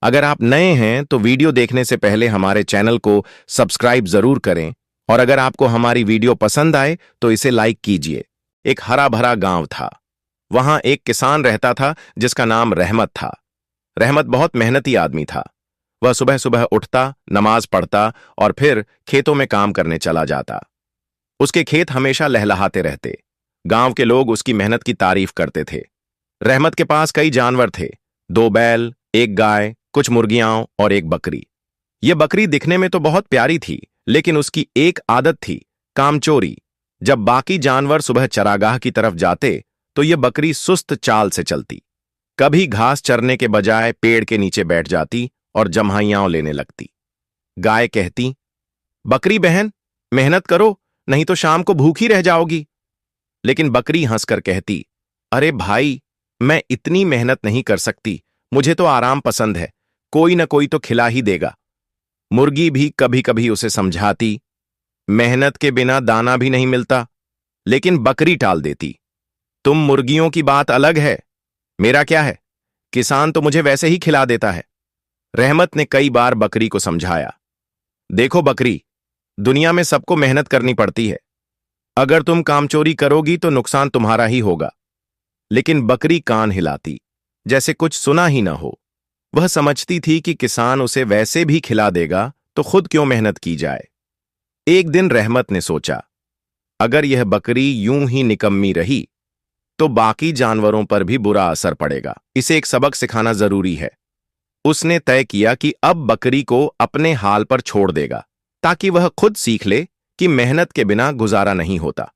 अगर आप नए हैं तो वीडियो देखने से पहले हमारे चैनल को सब्सक्राइब जरूर करें और अगर आपको हमारी वीडियो पसंद आए तो इसे लाइक कीजिए। एक हरा भरा गांव था। वहां एक किसान रहता था जिसका नाम रहमत था। रहमत बहुत मेहनती आदमी था। वह सुबह सुबह उठता, नमाज पढ़ता और फिर खेतों में काम करने चला जाता। उसके खेत हमेशा लहलहाते रहते। गांव के लोग उसकी मेहनत की तारीफ करते थे। रहमत के पास कई जानवर थे। 2 बैल, 1 गाय, कुछ मुर्गियां और 1 बकरी। ये बकरी दिखने में तो बहुत प्यारी थी, लेकिन उसकी एक आदत थी, कामचोरी। जब बाकी जानवर सुबह चरागाह की तरफ जाते तो ये बकरी सुस्त चाल से चलती। कभी घास चरने के बजाय पेड़ के नीचे बैठ जाती और जम्हाइयां लेने लगती। गाय कहती, बकरी बहन, मेहनत करो, नहीं तो शाम को भूखी रह जाओगी। लेकिन बकरी हंसकर कहती, अरे भाई, मैं इतनी मेहनत नहीं कर सकती, मुझे तो आराम पसंद है, कोई न कोई तो खिला ही देगा। मुर्गी भी कभी कभी उसे समझाती, मेहनत के बिना दाना भी नहीं मिलता, लेकिन बकरी टाल देती, तुम मुर्गियों की बात अलग है, मेरा क्या है, किसान तो मुझे वैसे ही खिला देता है। रहमत ने कई बार बकरी को समझाया, देखो बकरी, दुनिया में सबको मेहनत करनी पड़ती है। अगर तुम कामचोरी करोगी तो नुकसान तुम्हारा ही होगा। लेकिन बकरी कान हिलाती, जैसे कुछ सुना ही ना हो। वह समझती थी कि किसान उसे वैसे भी खिला देगा तो खुद क्यों मेहनत की जाए। एक दिन रहमत ने सोचा, अगर यह बकरी यूं ही निकम्मी रही तो बाकी जानवरों पर भी बुरा असर पड़ेगा। इसे एक सबक सिखाना जरूरी है। उसने तय किया कि अब बकरी को अपने हाल पर छोड़ देगा, ताकि वह खुद सीख ले कि मेहनत के बिना गुजारा नहीं होता।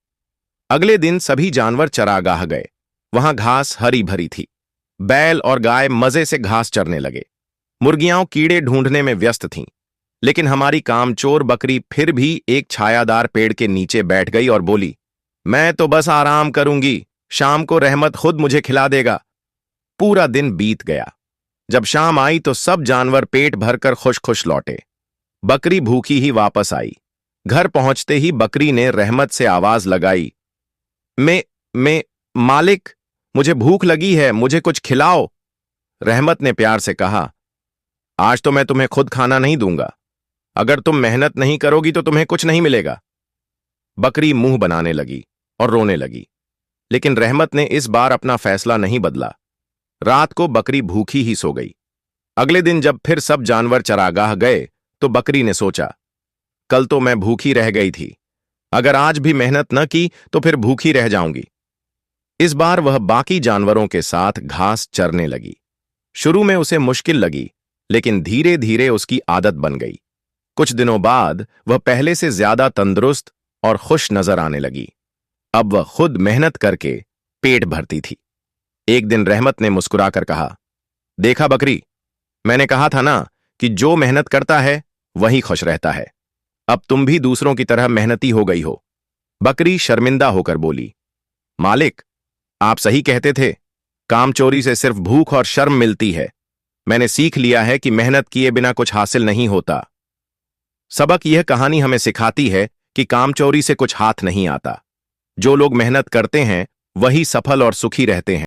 अगले दिन सभी जानवर चरागाह गए। वहां घास हरी भरी थी। बैल और गाय मजे से घास चरने लगे। मुर्गियां कीड़े ढूंढने में व्यस्त थीं। लेकिन हमारी कामचोर बकरी फिर भी एक छायादार पेड़ के नीचे बैठ गई और बोली, मैं तो बस आराम करूंगी, शाम को रहमत खुद मुझे खिला देगा। पूरा दिन बीत गया। जब शाम आई तो सब जानवर पेट भरकर खुश खुश लौटे। बकरी भूखी ही वापस आई। घर पहुंचते ही बकरी ने रहमत से आवाज लगाई, मैं मालिक, मुझे भूख लगी है, मुझे कुछ खिलाओ। रहमत ने प्यार से कहा, आज तो मैं तुम्हें खुद खाना नहीं दूंगा। अगर तुम मेहनत नहीं करोगी तो तुम्हें कुछ नहीं मिलेगा। बकरी मुंह बनाने लगी और रोने लगी। लेकिन रहमत ने इस बार अपना फैसला नहीं बदला। रात को बकरी भूखी ही सो गई। अगले दिन जब फिर सब जानवर चरागाह गए तो बकरी ने सोचा, कल तो मैं भूखी रह गई थी, अगर आज भी मेहनत न की तो फिर भूखी रह जाऊंगी। इस बार वह बाकी जानवरों के साथ घास चरने लगी। शुरू में उसे मुश्किल लगी, लेकिन धीरे धीरे उसकी आदत बन गई। कुछ दिनों बाद वह पहले से ज्यादा तंदुरुस्त और खुश नजर आने लगी। अब वह खुद मेहनत करके पेट भरती थी। एक दिन रहमत ने मुस्कुराकर कहा, देखा बकरी, मैंने कहा था ना कि जो मेहनत करता है वही खुश रहता है। अब तुम भी दूसरों की तरह मेहनती हो गई हो। बकरी शर्मिंदा होकर बोली, मालिक, आप सही कहते थे, कामचोरी से सिर्फ भूख और शर्म मिलती है। मैंने सीख लिया है कि मेहनत किए बिना कुछ हासिल नहीं होता। सबक यह कहानी हमें सिखाती है कि कामचोरी से कुछ हाथ नहीं आता। जो लोग मेहनत करते हैं वही सफल और सुखी रहते हैं।